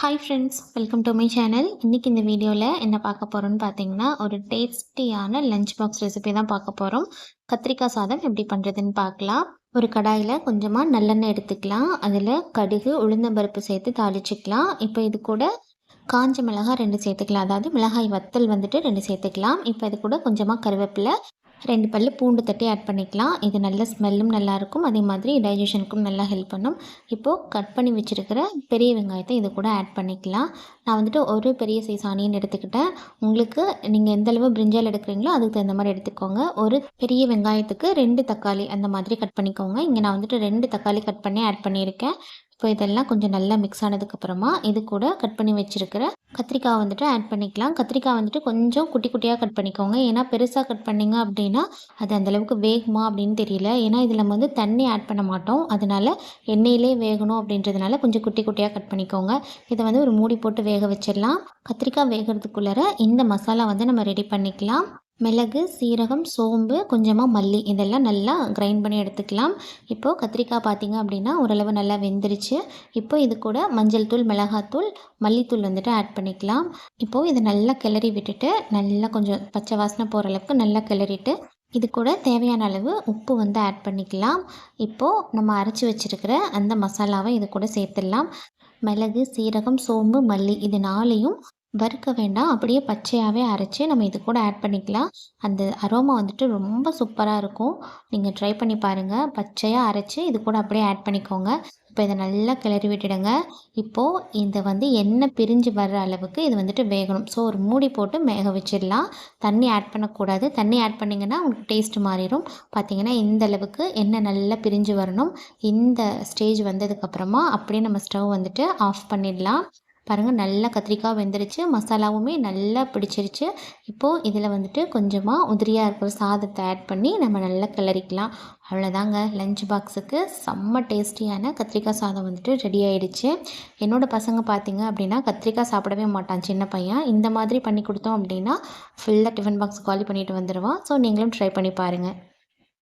Hi friends, welcome to my channel. இன்றைக்கி இந்த வீடியோவில் என்ன பார்க்க போகிறோன்னு பார்த்தீங்கன்னா, ஒரு டேஸ்டியான லஞ்ச் பாக்ஸ் ரெசிபி தான் பார்க்க போகிறோம். கத்திரிக்காய் சாதம் எப்படி பண்ணுறதுன்னு பார்க்கலாம். ஒரு கடாயில் கொஞ்சமாக நல்லெண்ணெய் எடுத்துக்கலாம். அதில் கடுகு, உளுந்தம்பருப்பு சேர்த்து தாளிச்சிக்கலாம். இப்போ இது கூட காஞ்ச மிளகாய் 2 சேர்த்துக்கலாம். அதாவது மிளகாய் வத்தல் வந்துட்டு 2 சேர்த்துக்கலாம். இப்போ இது கூட கொஞ்சமாக கருவேப்பிலை, 2 பல்லு பூண்டு தட்டி ஆட் பண்ணிக்கலாம். இது நல்ல ஸ்மெல்லும் நல்லாயிருக்கும், அதே மாதிரி டைஜஷனுக்கும் நல்லா ஹெல்ப் பண்ணும். இப்போது கட் பண்ணி வச்சுருக்கிற பெரிய வெங்காயத்தை இது கூட ஆட் பண்ணிக்கலாம். நான் வந்துட்டு ஒரு பெரிய சைஸ் ஆனியன் எடுத்துக்கிட்டேன். உங்களுக்கு நீங்கள் எந்தளவு பிரிஞ்சால் எடுக்கிறீங்களோ அதுக்கு தகுந்த மாதிரி எடுத்துக்கோங்க. ஒரு பெரிய வெங்காயத்துக்கு 2 தக்காளி அந்த மாதிரி கட் பண்ணிக்கோங்க. இங்கே நான் வந்துட்டு 2 தக்காளி கட் பண்ணி ஆட் பண்ணியிருக்கேன். இப்போ இதெல்லாம் கொஞ்சம் நல்லா மிக்ஸ் ஆனதுக்கப்புறமா இது கூட கட் பண்ணி வச்சுருக்கிற கத்திரிக்காய் வந்துட்டு ஆட் பண்ணிக்கலாம். கத்திரிக்காய் வந்துட்டு கொஞ்சம் குட்டி குட்டியாக கட் பண்ணிக்கோங்க. ஏன்னா பெருசாக கட் பண்ணிங்க அப்படின்னா அது அந்தளவுக்கு வேகுமா அப்படின்னு தெரியல. ஏன்னா இதில் நம்ம தண்ணி ஆட் பண்ண மாட்டோம். அதனால் எண்ணெயிலே வேகணும் அப்படின்றதுனால கொஞ்சம் குட்டி குட்டியாக கட் பண்ணிக்கோங்க. இதை ஒரு மூடி போட்டு வேக வச்சிடலாம். கத்திரிக்காய் வேகிறதுக்குள்ளார இந்த மசாலா நம்ம ரெடி பண்ணிக்கலாம். மிளகு, சீரகம், சோம்பு, கொஞ்சமாக மல்லி இதெல்லாம் நல்லா கிரைண்ட் பண்ணி எடுத்துக்கலாம். இப்போது கத்திரிக்காய் பார்த்திங்க அப்படின்னா ஓரளவு நல்லா வெந்துருச்சு. இப்போ இது கூட மஞ்சள் தூள், மிளகாத்தூள், மல்லித்தூள் வந்துட்டு ஆட் பண்ணிக்கலாம். இப்போது இதை நல்லா கிளறி விட்டுட்டு நல்லா கொஞ்சம் பச்சை வாசனை போகிற அளவுக்கு நல்லா கிளறிட்டு இது கூட தேவையான அளவு உப்பு ஆட் பண்ணிக்கலாம். இப்போது நம்ம அரைச்சி வச்சுருக்கிற அந்த மசாலாவை இது கூட சேர்த்துடலாம். மிளகு, சீரகம், சோம்பு, மல்லி இது 4ஐயும் வறுக்க வேண்டாம், அப்படியே பச்சையாகவே அரைச்சி நம்ம இது கூட ஆட் பண்ணிக்கலாம். அந்த அரோமா வந்துட்டு ரொம்ப சூப்பராக இருக்கும். நீங்கள் ட்ரை பண்ணி பாருங்கள். பச்சையாக அரைச்சி இது கூட அப்படியே ஆட் பண்ணிக்கோங்க. இப்போ இதை நல்லா கிளறி விட்டுடுங்க. இப்போது இதை எண்ணெய் பிரிஞ்சு வர்ற அளவுக்கு இது வந்துட்டு வேகணும். ஸோ ஒரு மூடி போட்டு வேக வச்சிடலாம். தண்ணி ஆட் பண்ணக்கூடாது. தண்ணி ஆட் பண்ணிங்கன்னா உங்களுக்கு டேஸ்ட் மாறிடும். பார்த்திங்கன்னா இந்த அளவுக்கு எண்ணெய் நல்லா பிரிஞ்சு வரணும். இந்த ஸ்டேஜ் வந்ததுக்கப்புறமா அப்படியே நம்ம ஸ்டவ் வந்துட்டு ஆஃப் பண்ணிடலாம். பாருங்கள், நல்லா கத்திரிக்காய் வெந்துருச்சு, மசாலாவுமே நல்லா பிடிச்சிருச்சு. இப்போது இதில் கொஞ்சமாக உதிரியாக இருக்கிற சாதத்தை ஆட் பண்ணி நம்ம நல்லா கிளறிக்கலாம். அவ்வளோதாங்க, லஞ்ச் பாக்ஸுக்கு செம்ம டேஸ்டியான கத்திரிக்காய் சாதம் ரெடி ஆகிடுச்சு. என்னோடய பசங்க பார்த்திங்க அப்படின்னா கத்திரிக்காய் சாப்பிடவே மாட்டான் சின்ன பையன். இந்த மாதிரி பண்ணி கொடுத்தோம் அப்படின்னா ஃபுல்லாக டிஃபன் பாக்ஸ் காலி பண்ணிட்டு வந்துடுவான். ஸோ நீங்களும் ட்ரை பண்ணி பாருங்கள்.